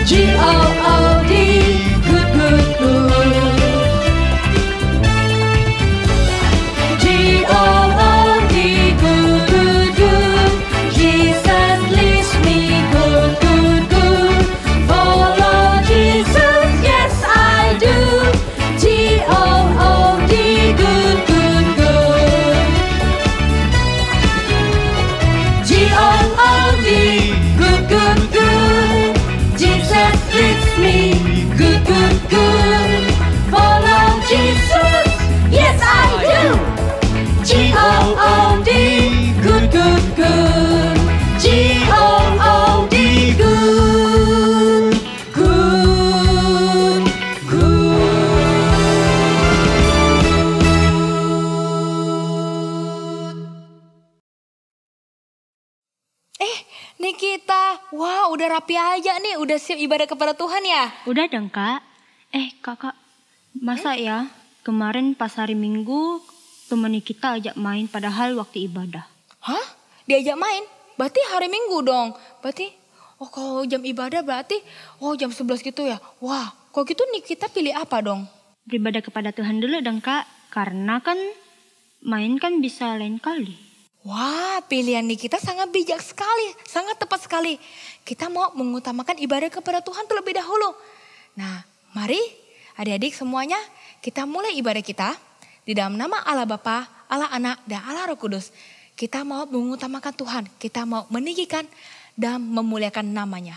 G-O-O-D, good, good, good. G-O-O-D, good, good, good. Jesus leads me, good, good, good. Follow Jesus, yes I do. G-O-O-D, good, good, good. G-O-O-D, good, good, good. Jesus leads me, good, good, good. Follow Jesus, yes I do. G-O-O-D, good, good, good. G-O-O-D, good, good, good. Nikita, wah udah rapi aja nih, udah siap ibadah kepada Tuhan ya? Udah dong kak. Kakak, masa ya kemarin pas hari Minggu temen Nikita ajak main padahal waktu ibadah. Hah? Diajak main? Berarti hari Minggu dong. Berarti, kalau jam ibadah berarti, jam 11 gitu ya? Wah, kalau gitu Nikita pilih apa dong? Beribadah kepada Tuhan dulu dong kak. Karena kan main kan bisa lain kali. Wah, pilihan Nikita sangat bijak sekali, sangat tepat sekali. Kita mau mengutamakan ibadah kepada Tuhan terlebih dahulu. Nah, mari adik-adik semuanya kita mulai ibadah kita di dalam nama Allah Bapa, Allah Anak, dan Allah Roh Kudus. Kita mau mengutamakan Tuhan, kita mau meninggikan dan memuliakan namanya.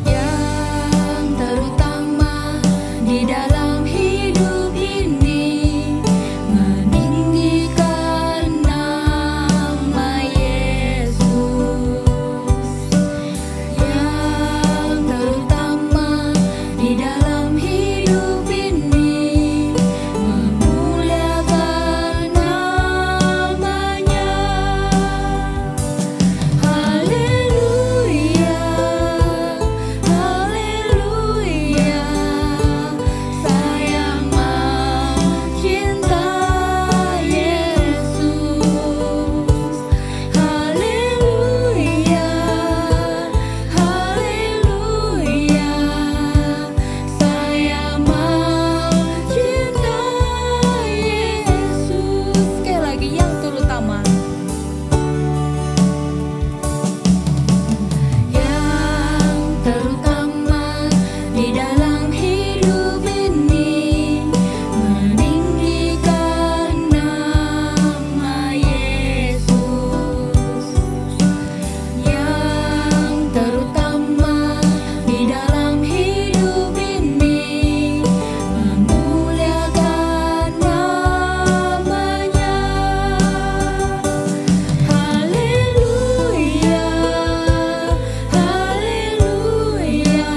Yang terutama di dalam hidup ini meninggikan nama Yesus. Yang terutama di dalam hidup ini memuliakan namanya. Haleluya, haleluya, saya mencinta Yesus. Haleluya, haleluya, saya mencinta Yesus. Sekali lagi, yang terutama. Yang terutama di dalam hidup ini meninggikan nama Yesus. Yang terutama di dalam hidup ini memuliakan namanya. Haleluya, haleluya,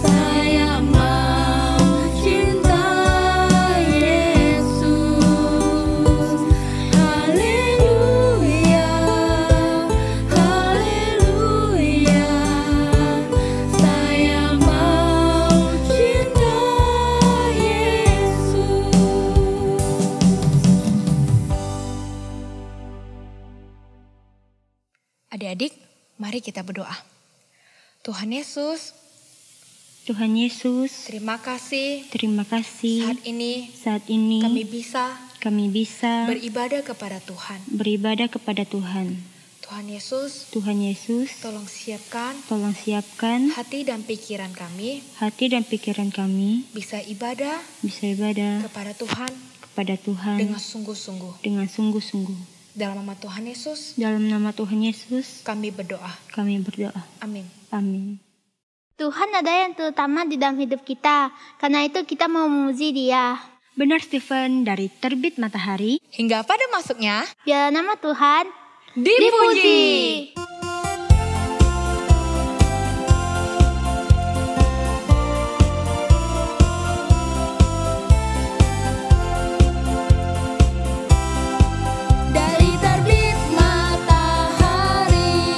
saya mencinta Yesus. Haleluya, haleluya, saya mencinta Yesus. Adik-adik, mari kita berdoa. Tuhan Yesus, Tuhan Yesus, terima kasih terima kasih saat ini kami kami bisa beribadah kepada Tuhan. beribadah kepada Tuhan. Tuhan Yesus, Tuhan Yesus, tolong siapkan tolong siapkan hati dan pikiran kami hati dan pikiran kami bisa ibadah bisa ibadah kepada Tuhan kepada Tuhan dengan sungguh-sungguh. dengan sungguh-sungguh. Dalam nama Tuhan Yesus, Dalam nama Tuhan Yesus, kami berdoa. kami berdoa. Amin. Amin. Tuhan ada yang terutama di dalam hidup kita. Karena itu kita mau memuji Dia. Benar Stephen, dari terbit matahari Hingga pada masuknya, Biar nama Tuhan dipuji. Dari terbit matahari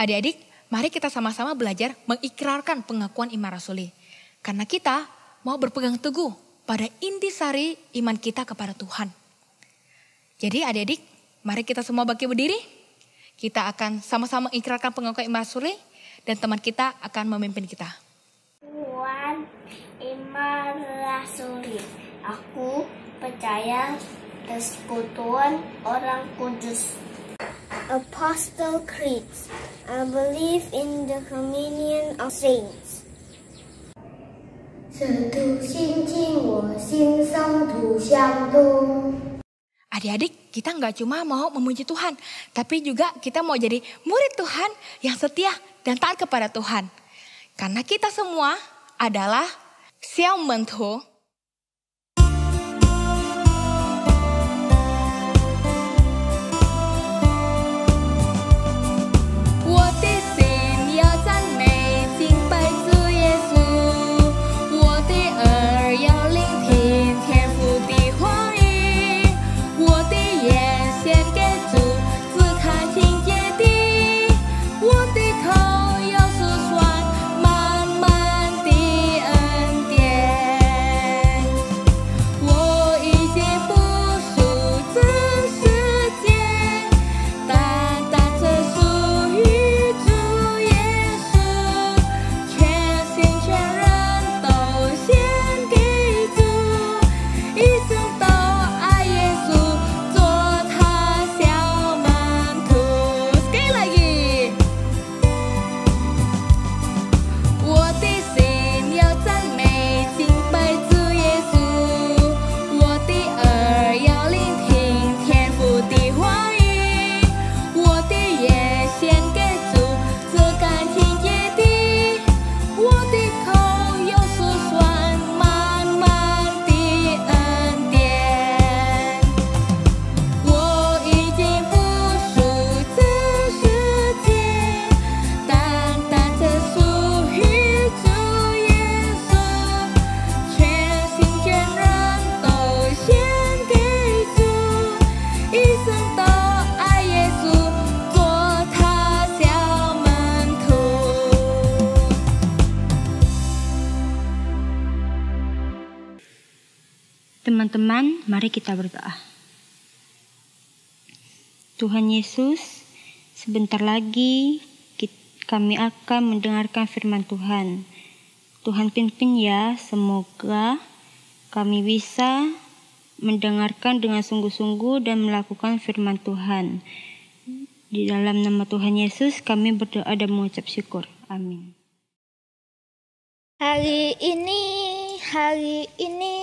Adik-adik, mari kita sama-sama belajar mengikrarkan pengakuan iman rasuli. Karena kita mau berpegang teguh pada intisari iman kita kepada Tuhan. Jadi adik-adik, mari kita semua bangkit berdiri. Kita akan sama-sama mengikrarkan pengakuan iman rasuli dan teman kita akan memimpin kita. Tuhan iman rasuli. Aku percaya persekutuan orang kudus. Apostle Creed. I believe in the communion of saints. 使徒心经我心生土相通。 Adik-adik, kita nggak cuma mau memuji Tuhan, tapi juga kita mau jadi murid Tuhan yang setia dan taat kepada Tuhan. Karena kita semua adalah Xiao Mentu. 'Teman-teman, mari kita berdoa. Tuhan Yesus, sebentar lagi kami akan mendengarkan firman Tuhan. Tuhan pimpin ya, semoga kami bisa mendengarkan dengan sungguh-sungguh dan melakukan firman Tuhan. Di dalam nama Tuhan Yesus kami berdoa dan mengucap syukur. Amin. Hari ini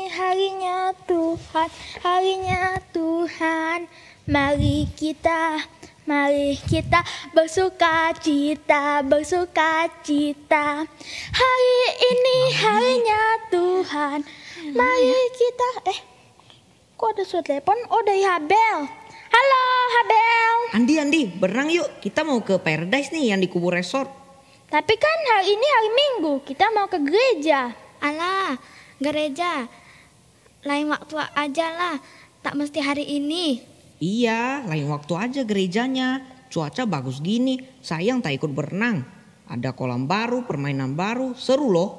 harinya Tuhan. Mari kita bersuka cita. Hari ini harinya Tuhan. Mari kita, kok ada suara telepon? Oh, dari Habel. Halo Habel. Andi, berenang yuk. Kita mau ke Paradise nih yang di Kubu Resort. Tapi kan hari ini hari Minggu, kita mau ke gereja. Alah, gereja. Lain waktu aja lah, tak mesti hari ini. Iya, lain waktu aja gerejanya. Cuaca bagus gini, sayang tak ikut berenang. Ada kolam baru, permainan baru, seru loh.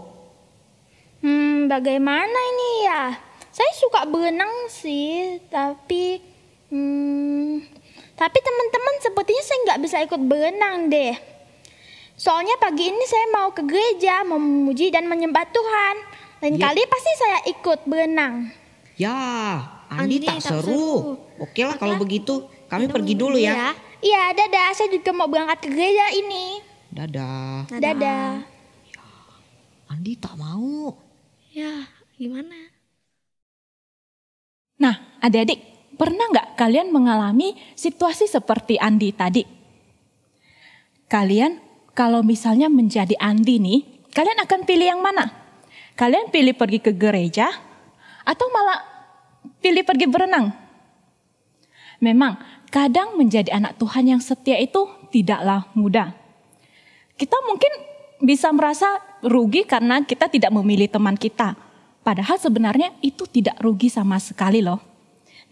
Bagaimana ini ya? Saya suka berenang sih, tapi teman-teman sepertinya saya nggak bisa ikut berenang deh. Soalnya pagi ini saya mau ke gereja, mau memuji dan menyembah Tuhan. Lain kali pasti saya ikut berenang. Ya, Andi tak seru. Oke lah kalau begitu, kami pergi dulu ya. Iya, dadah. Saya juga mau berangkat ke gereja ini. Dadah. Dadah. Ya, Andi tak mau. Ya, gimana? Nah, adik-adik, pernah nggak kalian mengalami situasi seperti Andi tadi? Kalian kalau misalnya menjadi Andi nih, kalian akan pilih yang mana? Kalian pilih pergi ke gereja atau malah pilih pergi berenang? Memang kadang menjadi anak Tuhan yang setia itu tidaklah mudah. Kita mungkin bisa merasa rugi karena kita tidak memilih teman kita. Padahal sebenarnya itu tidak rugi sama sekali loh.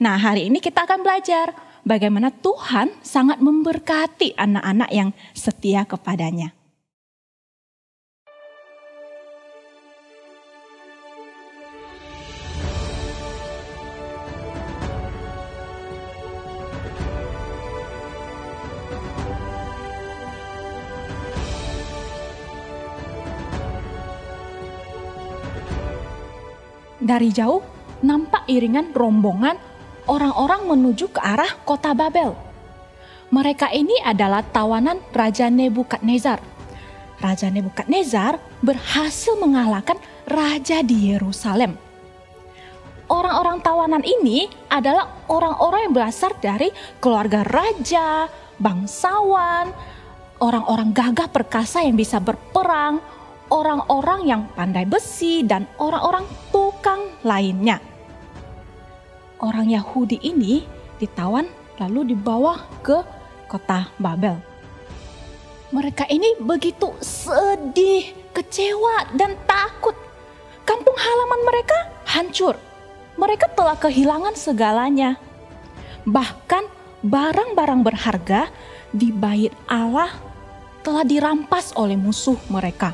Nah, hari ini kita akan belajar bagaimana Tuhan sangat memberkati anak-anak yang setia kepadanya. Dari jauh nampak iringan rombongan orang-orang menuju ke arah kota Babel. Mereka ini adalah tawanan Raja Nebukadnezar. Raja Nebukadnezar berhasil mengalahkan raja di Yerusalem. Orang-orang tawanan ini adalah orang-orang yang berasal dari keluarga raja, bangsawan, orang-orang gagah perkasa yang bisa berperang, orang-orang yang pandai besi, dan orang-orang tukang lainnya. Orang Yahudi ini ditawan lalu dibawa ke kota Babel. Mereka ini begitu sedih, kecewa, dan takut. Kampung halaman mereka hancur. Mereka telah kehilangan segalanya. Bahkan barang-barang berharga di bait Allah telah dirampas oleh musuh mereka.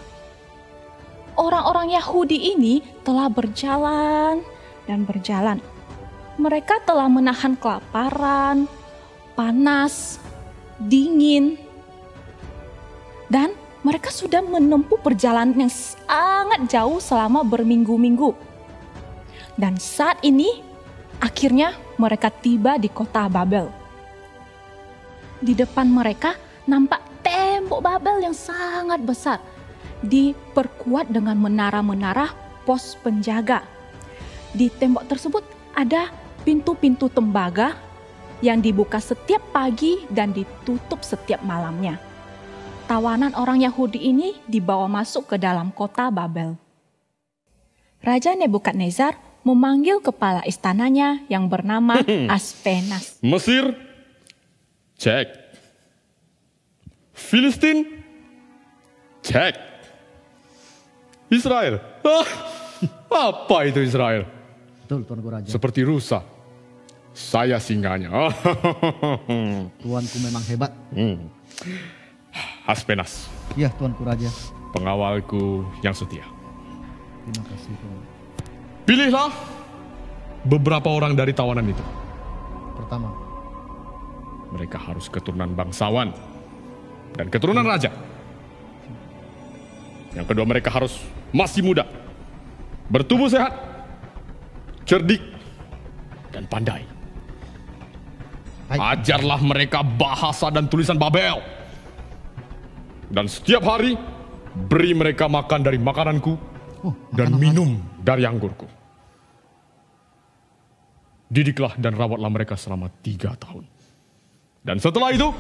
Orang-orang Yahudi ini telah berjalan dan berjalan. Mereka telah menahan kelaparan, panas, dingin, dan mereka sudah menempuh perjalanan yang sangat jauh selama berminggu-minggu. Dan saat ini, akhirnya mereka tiba di kota Babel. Di depan mereka nampak tembok Babel yang sangat besar, diperkuat dengan menara-menara pos penjaga. Di tembok tersebut ada pintu-pintu tembaga yang dibuka setiap pagi dan ditutup setiap malamnya. Tawanan orang Yahudi ini dibawa masuk ke dalam kota Babel. Raja Nebukadnezar memanggil kepala istananya yang bernama Aspenas. Mesir, cek. Filistin, cek. Israel. Apa itu Israel? Betul, Tuanku Raja. Seperti rusa. Saya singanya. Tuanku memang hebat. Aspenas. Ya, Tuanku Raja. Pengawalku yang setia. Terima kasih, Tuan. Pilihlah beberapa orang dari tawanan itu. Pertama, mereka harus keturunan bangsawan dan keturunan raja. Yang kedua, mereka harus masih muda, bertubuh sehat, cerdik, dan pandai. Ajarlah mereka bahasa dan tulisan Babel. Dan setiap hari, beri mereka makan dari makananku dan minum dari anggurku. Didiklah dan rawatlah mereka selama 3 tahun. Dan setelah itu,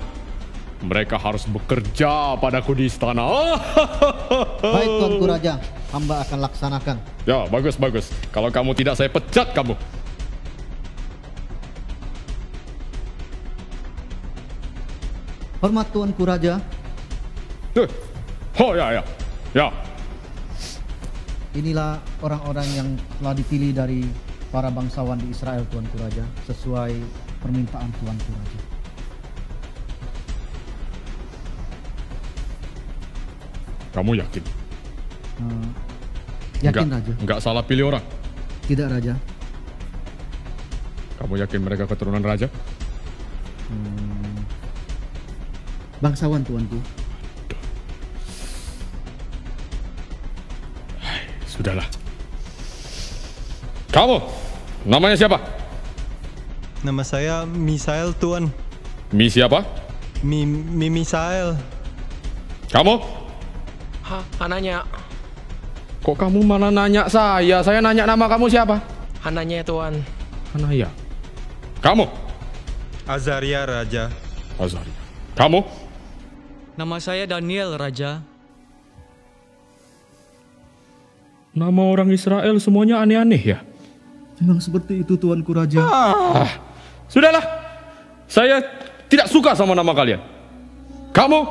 mereka harus bekerja padaku di istana. Baik, Tuanku Raja, hamba akan laksanakan. Ya, bagus. Kalau kamu tidak, saya pecat kamu. Hormat Tuanku Raja. Oh ya. Inilah orang-orang yang telah dipilih dari para bangsawan di Israel, Tuanku Raja, sesuai permintaan Tuanku Raja. Kamu yakin? Yakin, Raja. Enggak salah pilih orang? Tidak, Raja. Kamu yakin mereka keturunan raja? Bangsawan, Tuanku. Sudahlah. Kamu, namanya siapa? Nama saya Misael, Tuan. Mi siapa? Misael. Kamu? Hananya. Kok kamu malah nanya saya? Saya nanya nama kamu siapa? Hananya, Tuan. Hanaya. Kamu? Azaria, Raja. Azaria. Kamu? Nama saya Daniel, Raja. Nama orang Israel semuanya aneh-aneh ya? Memang seperti itu, Tuanku Raja. Sudahlah. Saya tidak suka sama nama kalian. Kamu,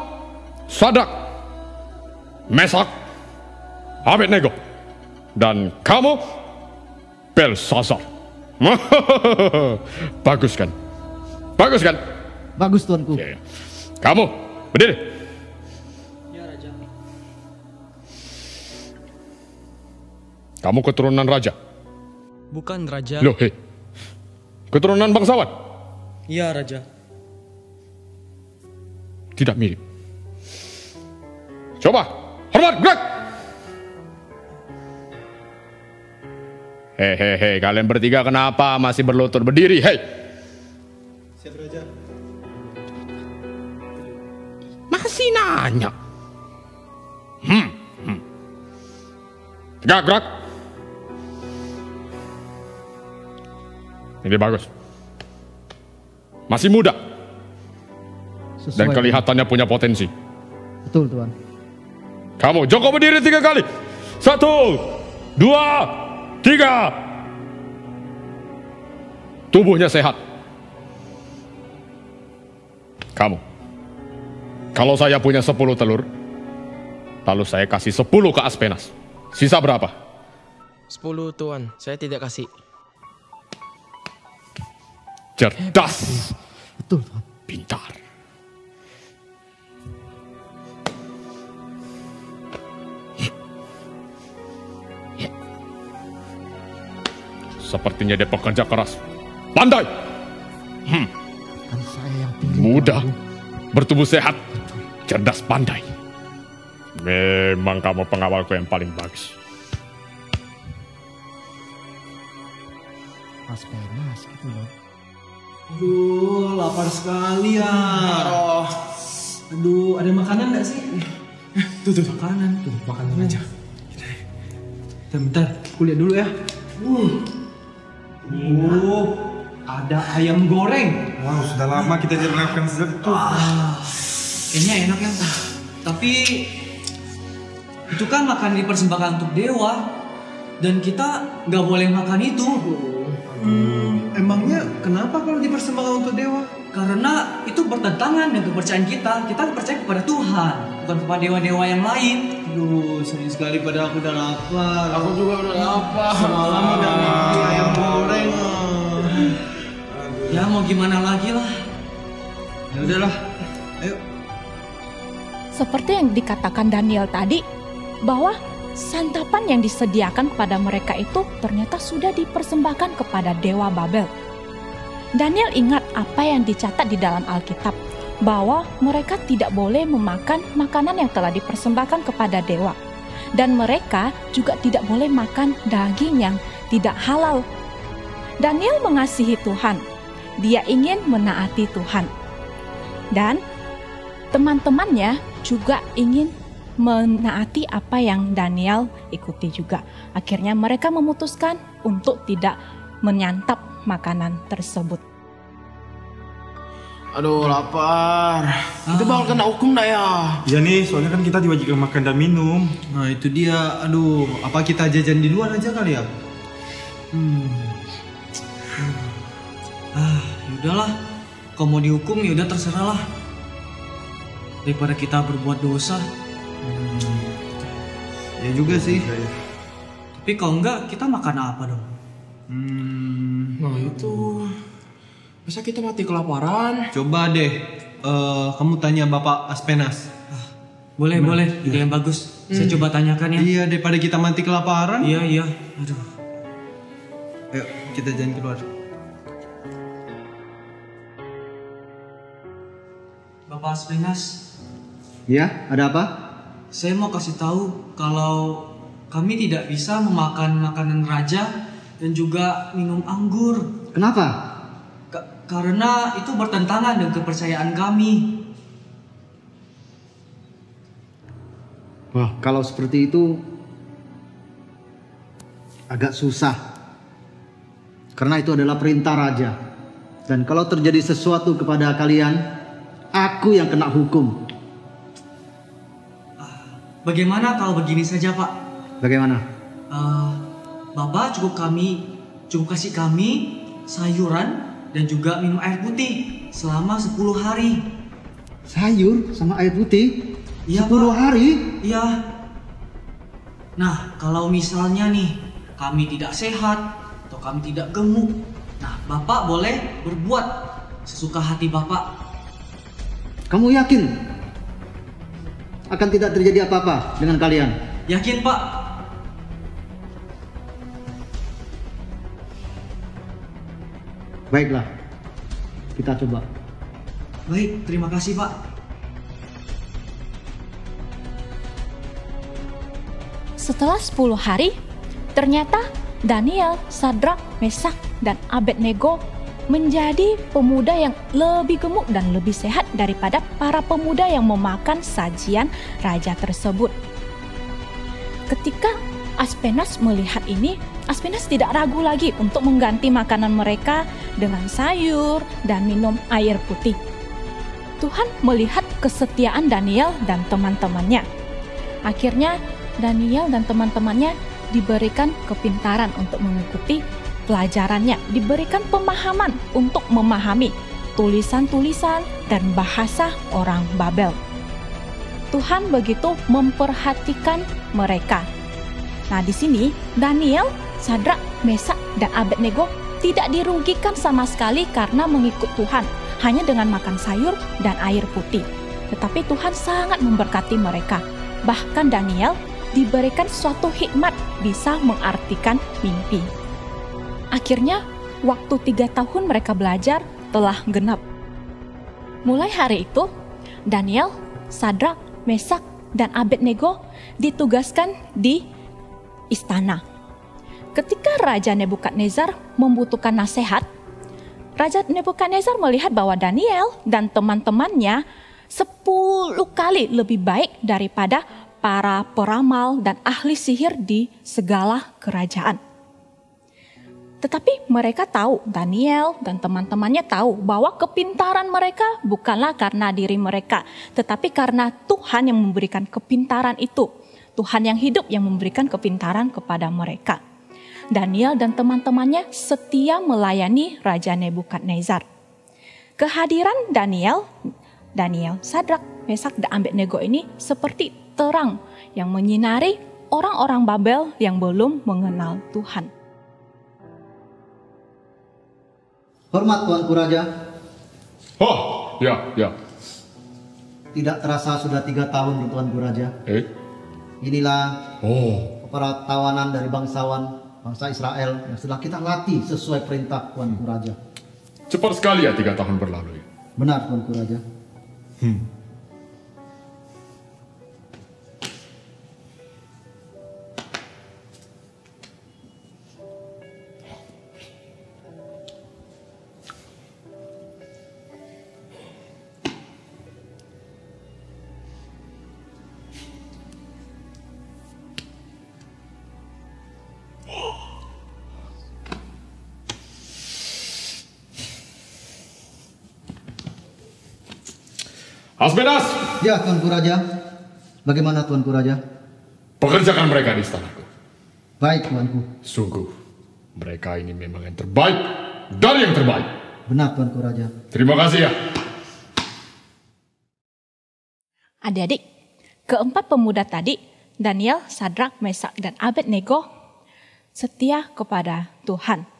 Sadrak, Mesak, Abednego. Dan kamu, Belsasar. Bagus kan? Bagus kan? Bagus tuanku. Ya. Kamu berdiri. Ya Raja. Kamu keturunan raja? Bukan Raja. Loh, hei. Keturunan bangsawan? Iya Raja. Tidak mirip. Coba, hormat, gerak! Hehehe, kalian bertiga kenapa masih berlutut berdiri? Hei! Siap Raja. Masih nanya. Tegak, gerak. Ini bagus. Masih muda. Dan Sesuai. kelihatannya punya potensi. Betul tuan. Kamu jongkok berdiri 3 kali. 1, 2, 3. Tubuhnya sehat. Kamu. Kalau saya punya 10 telur, lalu saya kasih 10 ke Aspenas. Sisa berapa? 10 Tuan, saya tidak kasih. Cerdas. Betul tuan. Pintar. Sepertinya dia pekerja keras. Pandai. Kan saya yang pilih. Mudah. tuanku. Bertubuh sehat. Cerdas, pandai. Memang kamu pengawalku yang paling bagus. Aspenas gitu loh. Aduh, lapar sekali ya. Aduh, ada makanan nggak sih? Tuh, makanan. Tuh, makanan aja. Bentar, aku lihat dulu ya. Ada ayam goreng. Wow, sudah lama kita tidak melakukan sesuatu. Kayaknya enak ya. Tapi itu kan makan dipersembahkan untuk dewa. Dan kita nggak boleh makan itu. Emangnya kenapa kalau dipersembahkan untuk dewa? Karena itu bertentangan dengan kepercayaan kita. Kita percaya kepada Tuhan, bukan kepada dewa-dewa yang lain. Aduh, sayang sekali pada aku udah lapar. Aku juga udah lapar. Semalam udah mimpi ayam goreng. Ya mau gimana lagi lah. Ya udahlah. Ayo. Seperti yang dikatakan Daniel tadi, bahwa santapan yang disediakan kepada mereka itu ternyata sudah dipersembahkan kepada Dewa Babel. Daniel ingat apa yang dicatat di dalam Alkitab, bahwa mereka tidak boleh memakan makanan yang telah dipersembahkan kepada dewa. Dan mereka juga tidak boleh makan daging yang tidak halal. Daniel mengasihi Tuhan. Dia ingin menaati Tuhan. Dan teman-temannya juga ingin menaati apa yang Daniel ikuti juga. Akhirnya mereka memutuskan untuk tidak menyantap makanan tersebut. Aduh, lapar. Itu bakal kena hukum dah ya. Ya nih, soalnya kan kita diwajibkan makan dan minum. Nah itu dia. Aduh, apa kita jajan di luar aja kali ya? Yaudahlah. Kalau mau dihukum ya udah terserah lah. Daripada kita berbuat dosa. Ya juga sih. Tapi kalau enggak, kita makan apa dong? Nah itu. Masa kita mati kelaparan? Coba deh, kamu tanya Bapak Aspenas. Boleh, ide yang bagus. Saya coba tanyakan ya. Iya, daripada kita mati kelaparan. Iya. Aduh. Ayo, kita jalan keluar. Bapak Aspenas. Ya, ada apa? Saya mau kasih tahu kalau kami tidak bisa memakan makanan raja dan juga minum anggur. Kenapa? Karena itu bertentangan dengan kepercayaan kami. Wah, kalau seperti itu agak susah. Karena itu adalah perintah raja. Dan kalau terjadi sesuatu kepada kalian, aku yang kena hukum. Bagaimana kalau begini saja, Pak? Bagaimana? Bapak cukup kasih kami sayuran dan juga minum air putih selama 10 hari. Sayur sama air putih? Iya, 10 Pak. hari? Iya. Nah, kalau misalnya nih kami tidak sehat atau kami tidak gemuk, nah Bapak boleh berbuat sesuka hati Bapak. Kamu yakin akan tidak terjadi apa-apa dengan kalian? Yakin, Pak. Baiklah, kita coba. Baik, terima kasih, Pak. Setelah 10 hari, ternyata Daniel, Sadrak, Mesak, dan Abednego menjadi pemuda yang lebih gemuk dan lebih sehat daripada para pemuda yang memakan sajian raja tersebut. Ketika Aspenas melihat ini, Aspenas tidak ragu lagi untuk mengganti makanan mereka dengan sayur dan minum air putih. Tuhan melihat kesetiaan Daniel dan teman-temannya. Akhirnya Daniel dan teman-temannya diberikan kepintaran untuk mengikuti pelajarannya, diberikan pemahaman untuk memahami tulisan-tulisan dan bahasa orang Babel. Tuhan begitu memperhatikan mereka. Nah, di sini Daniel, Sadrak, Mesak, dan Abednego tidak dirugikan sama sekali karena mengikut Tuhan hanya dengan makan sayur dan air putih. Tetapi Tuhan sangat memberkati mereka. Bahkan Daniel diberikan suatu hikmat bisa mengartikan mimpi. Akhirnya, waktu 3 tahun mereka belajar telah genap. Mulai hari itu, Daniel, Sadrak, Mesak, dan Abednego ditugaskan di istana. Ketika Raja Nebukadnezar membutuhkan nasihat, Raja Nebukadnezar melihat bahwa Daniel dan teman-temannya 10 kali lebih baik daripada para peramal dan ahli sihir di segala kerajaan. Tetapi mereka tahu, Daniel dan teman-temannya tahu bahwa kepintaran mereka bukanlah karena diri mereka, tetapi karena Tuhan yang memberikan kepintaran itu. Tuhan yang hidup yang memberikan kepintaran kepada mereka. Daniel dan teman-temannya setia melayani Raja Nebukadnezar. Kehadiran Daniel, Sadrak, Mesak, dan Abednego ini seperti terang yang menyinari orang-orang Babel yang belum mengenal Tuhan. Hormat Tuanku Raja. Oh, ya. Tidak terasa sudah 3 tahun Tuanku Raja. Inilah para tawanan dari bangsa Israel yang sudah kita latih sesuai perintah Tuanku Raja. Cepat sekali ya 3 tahun berlalu. Benar Tuanku Raja. Aspenas! Ya, Tuanku Raja. Bagaimana Tuanku Raja? Pekerjakan mereka di istanaku. Baik, Tuanku. Sungguh, mereka ini memang yang terbaik dari yang terbaik. Benar, Tuanku Raja. Terima kasih ya. Adik-adik, keempat pemuda tadi, Daniel, Sadrak, Mesak, dan Abednego, setia kepada Tuhan.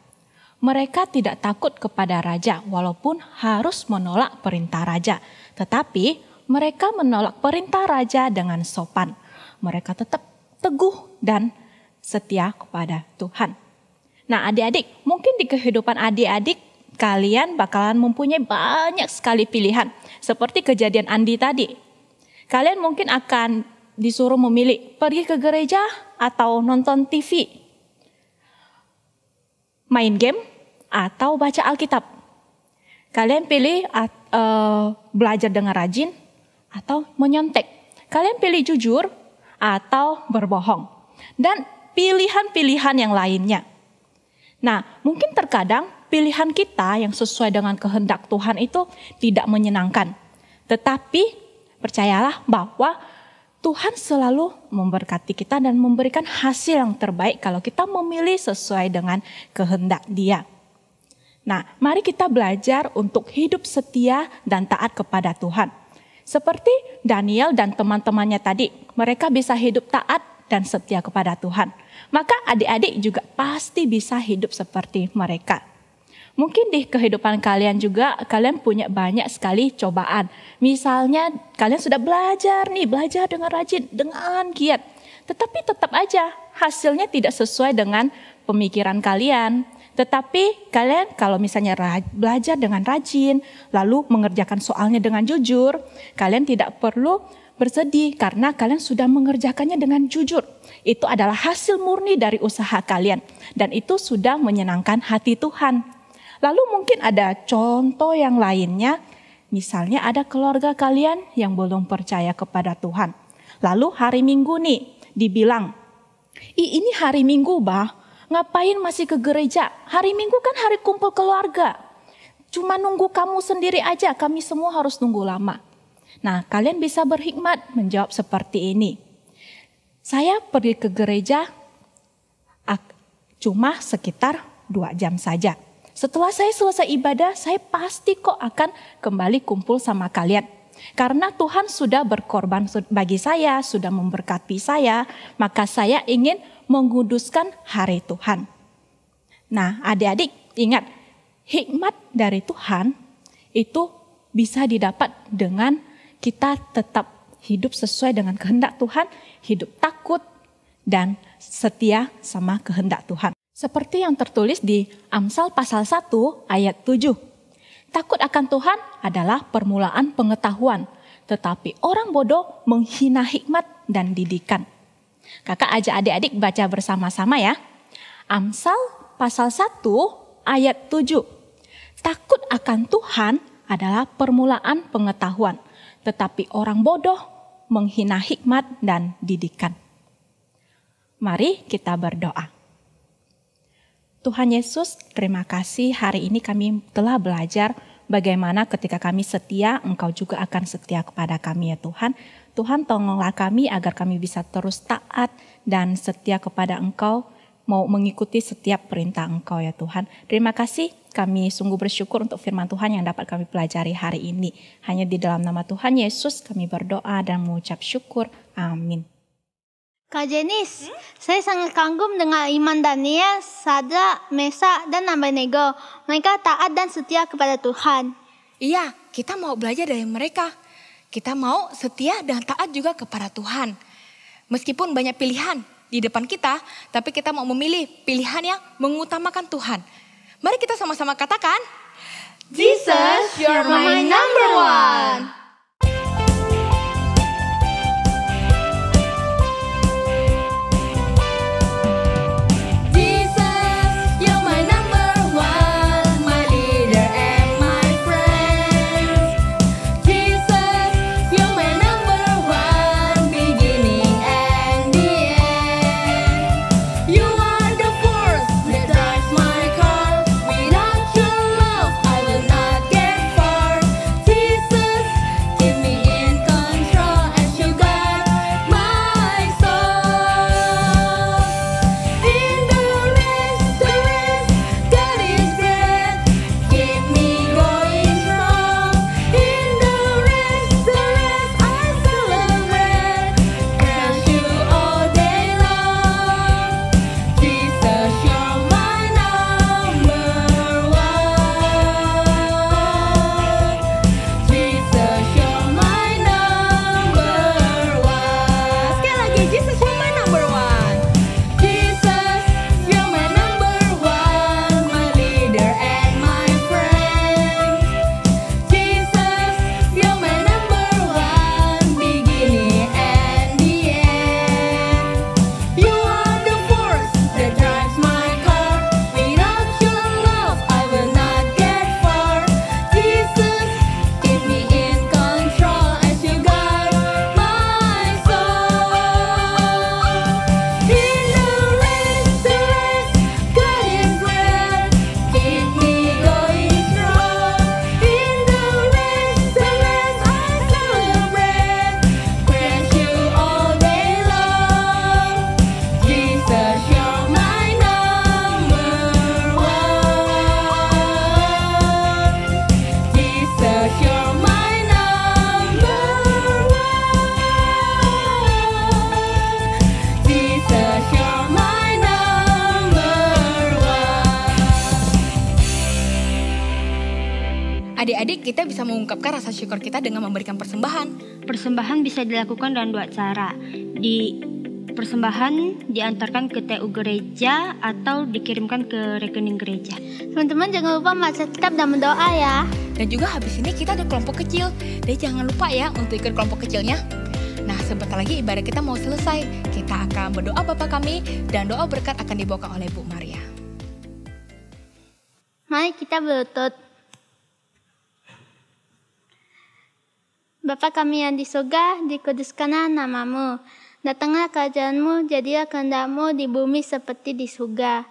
Mereka tidak takut kepada raja walaupun harus menolak perintah raja. Tetapi mereka menolak perintah raja dengan sopan. Mereka tetap teguh dan setia kepada Tuhan. Nah, adik-adik, mungkin di kehidupan adik-adik kalian bakalan mempunyai banyak sekali pilihan. Seperti kejadian Andi tadi. Kalian mungkin akan disuruh memilih pergi ke gereja atau nonton TV. Main game atau baca Alkitab. Kalian pilih belajar dengan rajin atau menyontek. Kalian pilih jujur atau berbohong. Dan pilihan-pilihan yang lainnya. Nah, mungkin terkadang pilihan kita yang sesuai dengan kehendak Tuhan itu tidak menyenangkan. Tetapi percayalah bahwa Tuhan selalu memberkati kita dan memberikan hasil yang terbaik kalau kita memilih sesuai dengan kehendak Dia. Nah, mari kita belajar untuk hidup setia dan taat kepada Tuhan. Seperti Daniel dan teman-temannya tadi, mereka bisa hidup taat dan setia kepada Tuhan. Maka adik-adik juga pasti bisa hidup seperti mereka. Mungkin di kehidupan kalian juga, kalian punya banyak sekali cobaan. Misalnya kalian sudah belajar dengan rajin, dengan giat. Tetapi tetap aja hasilnya tidak sesuai dengan pemikiran kalian. Tetapi kalian kalau misalnya belajar dengan rajin, lalu mengerjakan soalnya dengan jujur, kalian tidak perlu bersedih karena kalian sudah mengerjakannya dengan jujur. Itu adalah hasil murni dari usaha kalian. Dan itu sudah menyenangkan hati Tuhan. Lalu mungkin ada contoh yang lainnya, misalnya ada keluarga kalian yang belum percaya kepada Tuhan. Lalu hari Minggu nih, dibilang, ini hari Minggu bah, ngapain masih ke gereja? Hari Minggu kan hari kumpul keluarga. Cuma nunggu kamu sendiri aja, kami semua harus nunggu lama. Nah, kalian bisa berhikmat menjawab seperti ini. Saya pergi ke gereja cuma sekitar 2 jam saja. Setelah saya selesai ibadah, saya pasti kok akan kembali kumpul sama kalian. Karena Tuhan sudah berkorban bagi saya, sudah memberkati saya, maka saya ingin menguduskan hari Tuhan. Nah, adik-adik ingat, hikmat dari Tuhan itu bisa didapat dengan kita tetap hidup sesuai dengan kehendak Tuhan, hidup takut dan setia sama kehendak Tuhan. Seperti yang tertulis di Amsal pasal 1 ayat 7. Takut akan Tuhan adalah permulaan pengetahuan, tetapi orang bodoh menghina hikmat dan didikan. Kakak ajak adik-adik baca bersama-sama ya. Amsal pasal 1 ayat 7. Takut akan Tuhan adalah permulaan pengetahuan, tetapi orang bodoh menghina hikmat dan didikan. Mari kita berdoa. Tuhan Yesus, terima kasih hari ini kami telah belajar bagaimana ketika kami setia, Engkau juga akan setia kepada kami ya Tuhan. Tuhan tolonglah kami agar kami bisa terus taat dan setia kepada Engkau, mau mengikuti setiap perintah Engkau ya Tuhan. Terima kasih, kami sungguh bersyukur untuk firman Tuhan yang dapat kami pelajari hari ini. Hanya di dalam nama Tuhan Yesus kami berdoa dan mengucap syukur. Amin. Kak Jenis, saya sangat kagum dengan iman Daniel, Sadrak, Mesak, dan Abednego. Mereka taat dan setia kepada Tuhan. Iya, kita mau belajar dari mereka. Kita mau setia dan taat juga kepada Tuhan. Meskipun banyak pilihan di depan kita, tapi kita mau memilih pilihan yang mengutamakan Tuhan. Mari kita sama-sama katakan, Jesus, you're my number one. Adik-adik, kita bisa mengungkapkan rasa syukur kita dengan memberikan persembahan. Persembahan bisa dilakukan dengan 2 cara. Persembahan diantarkan ke TU gereja atau dikirimkan ke rekening gereja. Teman-teman jangan lupa membaca kitab dan berdoa ya. Dan juga habis ini kita ada kelompok kecil. Dan jangan lupa ya untuk ikut kelompok kecilnya. Nah, sebentar lagi ibadah kita mau selesai. Kita akan berdoa Bapa kami dan doa berkat akan dibawakan oleh Bu Maria. Mari kita berlutut. Bapa kami yang di surga, dikuduskanlah namamu. Datanglah kerajaanmu, jadilah kehendak-mu di bumi seperti di surga.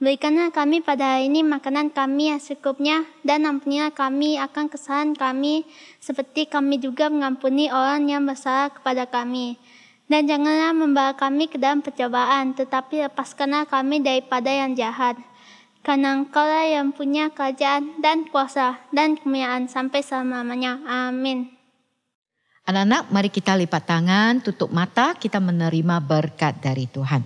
Berikanlah kami pada hari ini makanan kami yang secukupnya, dan ampunilah kami akan kesalahan kami, seperti kami juga mengampuni orang yang bersalah kepada kami. Dan janganlah membawa kami ke dalam pencobaan, tetapi lepaskanlah kami daripada yang jahat. Karena Engkaulah yang punya kerajaan dan kuasa dan kemuliaan sampai selama-lamanya. Amin. Anak-anak, mari kita lipat tangan, tutup mata, kita menerima berkat dari Tuhan.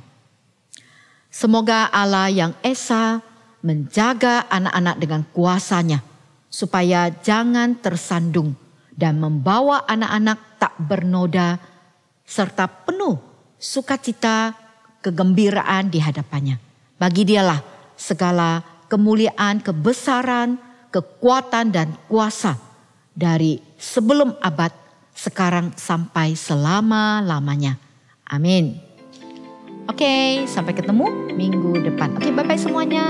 Semoga Allah yang Esa menjaga anak-anak dengan kuasa-Nya, supaya jangan tersandung dan membawa anak-anak tak bernoda, serta penuh sukacita kegembiraan di hadapannya. Bagi Dialah segala kemuliaan, kebesaran, kekuatan dan kuasa dari sebelum abad, sekarang sampai selama-lamanya. Amin. Oke, sampai ketemu minggu depan. Oke, bye-bye semuanya.